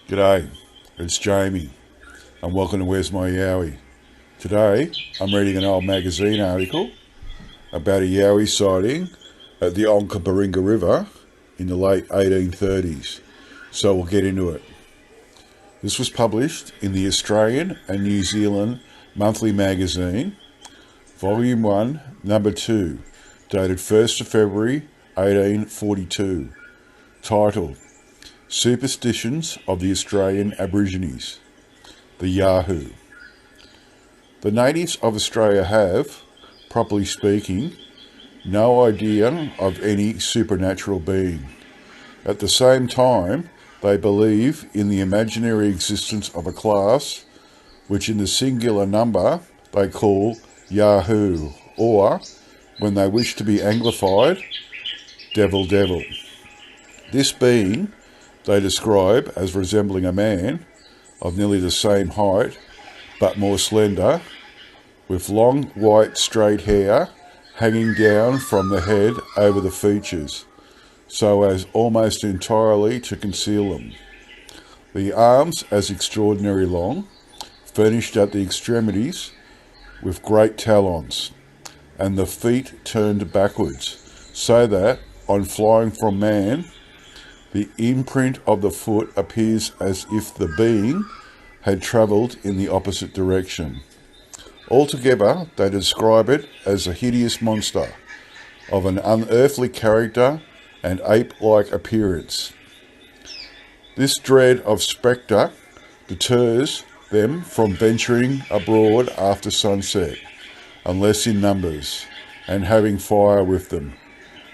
G'day, it's Jamie, and welcome to Where's My Yowie. Today, I'm reading an old magazine article about a Yowie sighting at the Onkaparinga River in the late 1830s, so we'll get into it. This was published in the Australian and New Zealand Monthly Magazine, Volume 1, Number 2, dated 1st of February 1842, titled Superstitions of the Australian Aborigines, the Yahoo. The natives of Australia have, properly speaking, no idea of any supernatural being. At the same time, they believe in the imaginary existence of a class which in the singular number they call Yahoo, or, when they wish to be anglified, devil. This being they describe as resembling a man of nearly the same height, but more slender, with long white straight hair hanging down from the head over the features, so as almost entirely to conceal them. The arms as extraordinary long, furnished at the extremities with great talons, and the feet turned backwards, so that, on flying from man, the imprint of the foot appears as if the being had travelled in the opposite direction. Altogether, they describe it as a hideous monster of an unearthly character and ape-like appearance. This dread of spectre deters them from venturing abroad after sunset, unless in numbers, and having fire with them,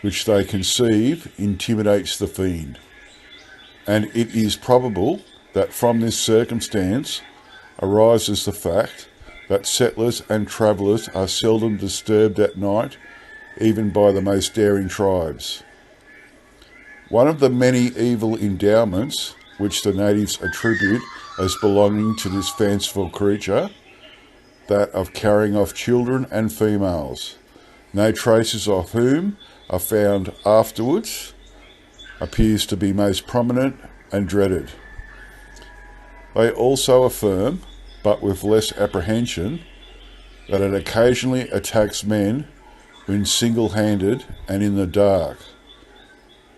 which they conceive intimidates the fiend. And it is probable that from this circumstance arises the fact that settlers and travellers are seldom disturbed at night, even by the most daring tribes. One of the many evil endowments which the natives attribute as belonging to this fanciful creature, that of carrying off children and females, no traces of whom are found afterwards, appears to be most prominent and dreaded. They also affirm, but with less apprehension, that it occasionally attacks men when single-handed and in the dark,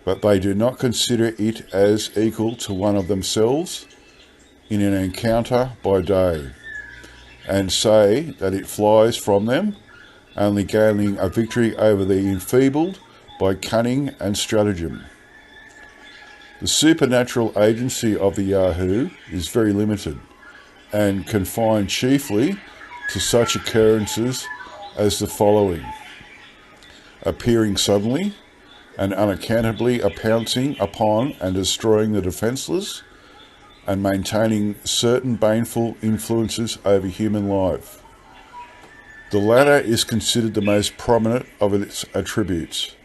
but they do not consider it as equal to one of themselves in an encounter by day, and say that it flies from them, only gaining a victory over the enfeebled by cunning and stratagem. The supernatural agency of the Yahoo is very limited, and confined chiefly to such occurrences as the following: appearing suddenly and unaccountably pouncing upon and destroying the defenceless, and maintaining certain baneful influences over human life. The latter is considered the most prominent of its attributes,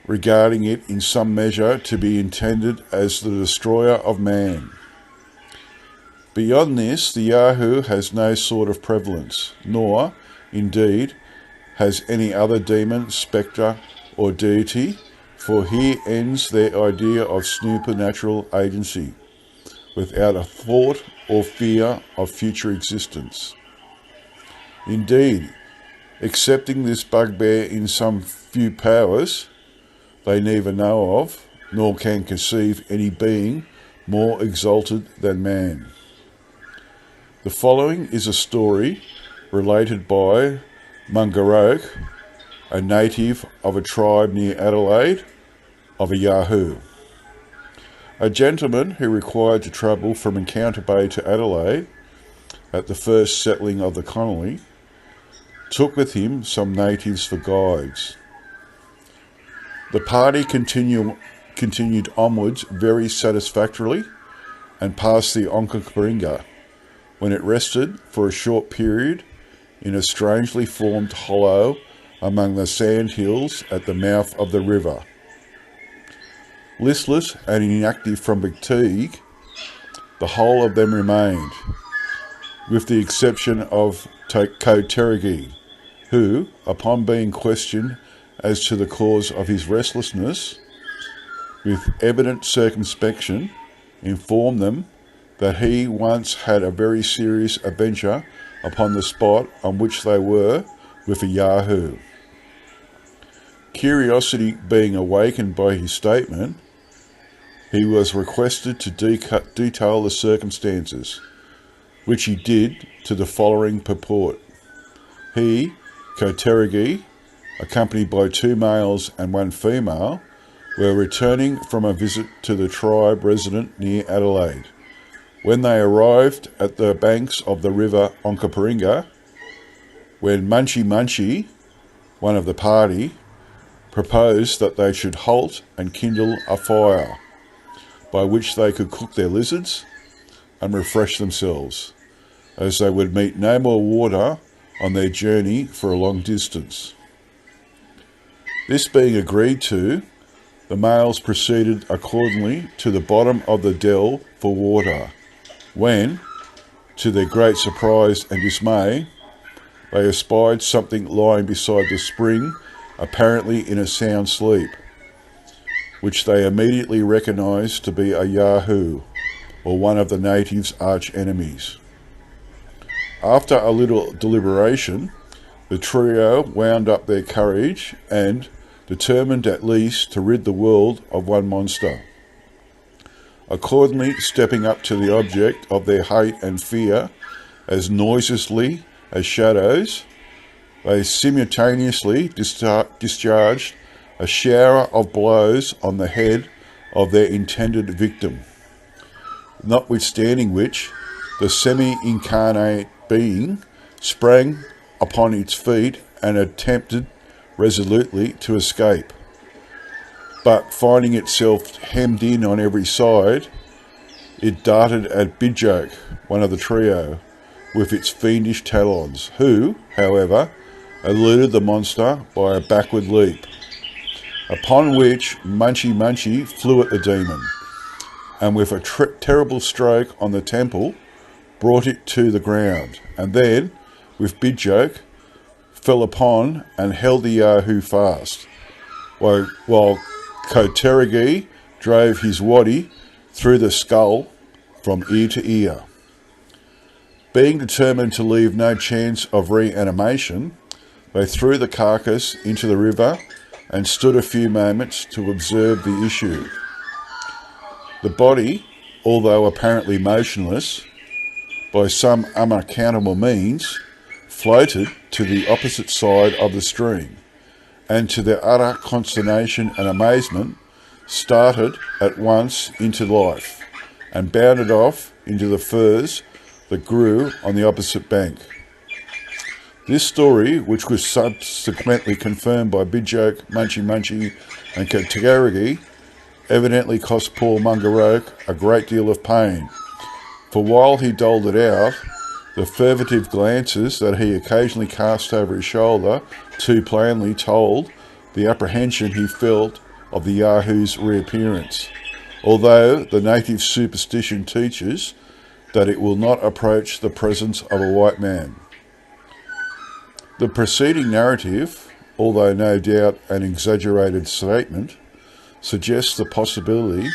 regarding it in some measure to be intended as the destroyer of man. Beyond this, the Yahoo has no sort of prevalence, nor, indeed, has any other demon, spectre, or deity, for here ends their idea of supernatural agency, without a thought or fear of future existence. Indeed, excepting this bugbear in some few powers, they neither know of, nor can conceive any being more exalted than man. The following is a story related by Mungaroke, a native of a tribe near Adelaide, of a Yahoo. A gentleman who required to travel from Encounter Bay to Adelaide at the first settling of the colony took with him some natives for guides. The party continued onwards very satisfactorily and passed the Onkaparinga, when it rested for a short period in a strangely formed hollow among the sand hills at the mouth of the river. Listless and inactive from fatigue, the whole of them remained, with the exception of Koterigi, who, upon being questioned as to the cause of his restlessness, with evident circumspection, informed them that he once had a very serious adventure upon the spot on which they were with a Yahoo. Curiosity being awakened by his statement, he was requested to detail the circumstances, which he did to the following purport. He, Koterigi, accompanied by 2 males and 1 female, were returning from a visit to the tribe resident near Adelaide. When they arrived at the banks of the river Onkaparinga, when Munchie, one of the party, proposed that they should halt and kindle a fire, by which they could cook their lizards and refresh themselves, as they would meet no more water on their journey for a long distance. This being agreed to, the males proceeded accordingly to the bottom of the dell for water, when, to their great surprise and dismay, they espied something lying beside the spring, apparently in a sound sleep, which they immediately recognised to be a Yahoo, or one of the natives' arch-enemies. After a little deliberation, the trio wound up their courage and, determined at least to rid the world of one monster, accordingly stepping up to the object of their hate and fear as noiselessly as shadows, they simultaneously discharged a shower of blows on the head of their intended victim, notwithstanding which the semi-incarnate being sprang upon its feet and attempted resolutely to escape, but finding itself hemmed in on every side, it darted at Bigfoot, one of the trio, with its fiendish talons, who, however, eluded the monster by a backward leap, upon which Munchie flew at the demon, and with a terrible stroke on the temple, brought it to the ground, and then, with Bigfoot, fell upon and held the Yahoo fast, while Koterigi drove his waddy through the skull from ear to ear. Being determined to leave no chance of reanimation, they threw the carcass into the river and stood a few moments to observe the issue. The body, although apparently motionless, by some unaccountable means, floated to the opposite side of the stream, and to their utter consternation and amazement, started at once into life, and bounded off into the firs that grew on the opposite bank. This story, which was subsequently confirmed by Bigfoot, Munchie and Koterigi, evidently cost poor Mungaroke a great deal of pain, for while he doled it out, the furtive glances that he occasionally cast over his shoulder too plainly told the apprehension he felt of the Yahoo's reappearance, although the native superstition teaches that it will not approach the presence of a white man. The preceding narrative, although no doubt an exaggerated statement, suggests the possibility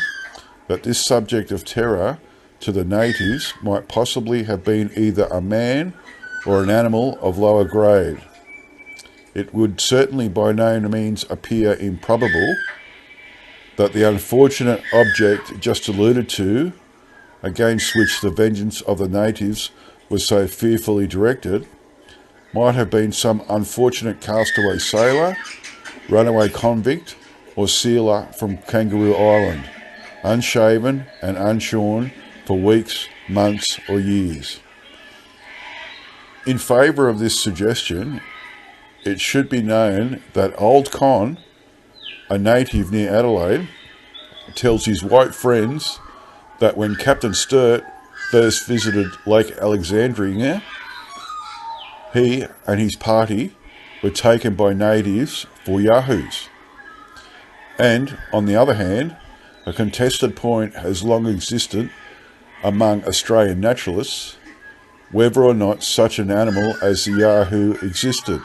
that this subject of terror to the natives might possibly have been either a man or an animal of lower grade. It would certainly by no means appear improbable that the unfortunate object just alluded to, against which the vengeance of the natives was so fearfully directed, might have been some unfortunate castaway sailor, runaway convict, or sealer from Kangaroo Island, unshaven and unshorn for weeks, months, or years. In favour of this suggestion, it should be known that Old Con, a native near Adelaide, tells his white friends that when Captain Sturt first visited Lake Alexandria, he and his party were taken by natives for Yahoos. And, on the other hand, a contested point has long existed among Australian naturalists whether or not such an animal as the Yahoo existed.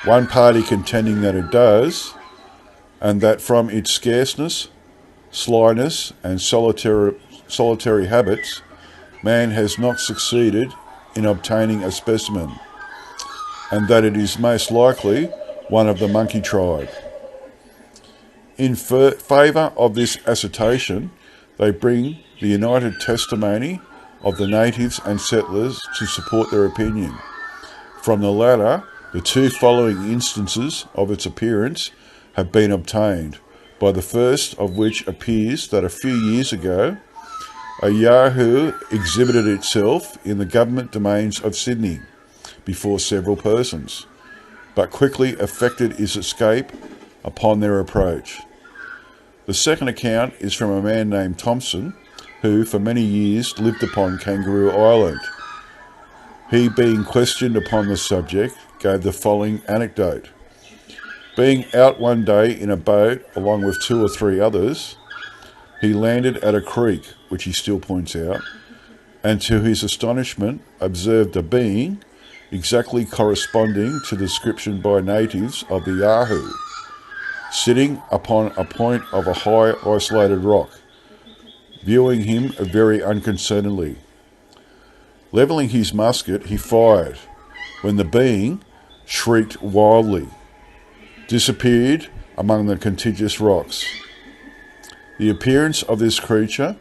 One party contending that it does, and that from its scarceness, slyness, and solitary habits, man has not succeeded in obtaining a specimen, and that it is most likely one of the monkey tribe. In favour of this assertion, they bring the united testimony of the natives and settlers to support their opinion. From the latter, the two following instances of its appearance have been obtained, by the first of which appears that a few years ago, a Yahoo exhibited itself in the government domains of Sydney before several persons, but quickly effected its escape upon their approach. The second account is from a man named Thompson, who for many years lived upon Kangaroo Island. He, being questioned upon the subject, gave the following anecdote. Being out one day in a boat along with 2 or 3 others, he landed at a creek, which he still points out, and to his astonishment observed a being exactly corresponding to the description by natives of the Yahoo, sitting upon a point of a high isolated rock, viewing him very unconcernedly. Levelling his musket, he fired, when the being shrieked wildly, disappeared among the contiguous rocks. The appearance of this creature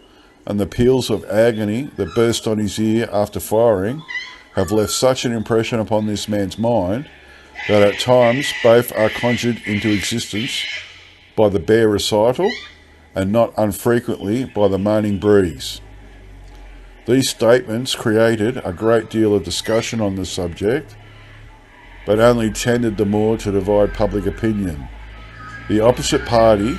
and the peals of agony that burst on his ear after firing have left such an impression upon this man's mind that at times both are conjured into existence by the bare recital and not unfrequently by the moaning breeze. These statements created a great deal of discussion on the subject, but only tended the more to divide public opinion. The opposite party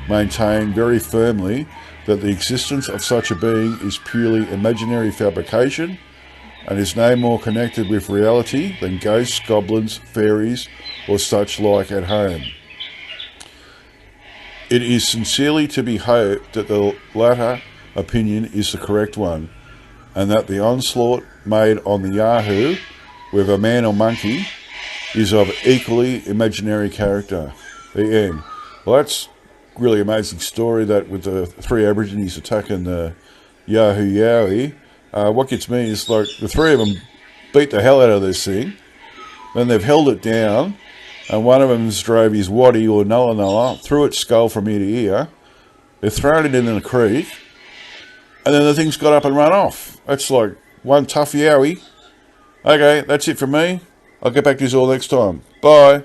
maintained very firmly that the existence of such a being is purely imaginary fabrication and is no more connected with reality than ghosts, goblins, fairies, or such like at home. It is sincerely to be hoped that the latter opinion is the correct one, and that the onslaught made on the Yahoo, whether man or monkey, is of equally imaginary character. The end. Well, that's a really amazing story, that with the 3 Aborigines attacking the Yahoo Yowie. What gets me is like the 3 of them beat the hell out of this thing, then they've held it down, and one of them's drove his waddy or nulla through its skull from ear to ear. They've thrown it in the creek, and then the thing's got up and run off. That's like one tough Yowie. Okay, that's it from me. I'll get back to you all next time. Bye.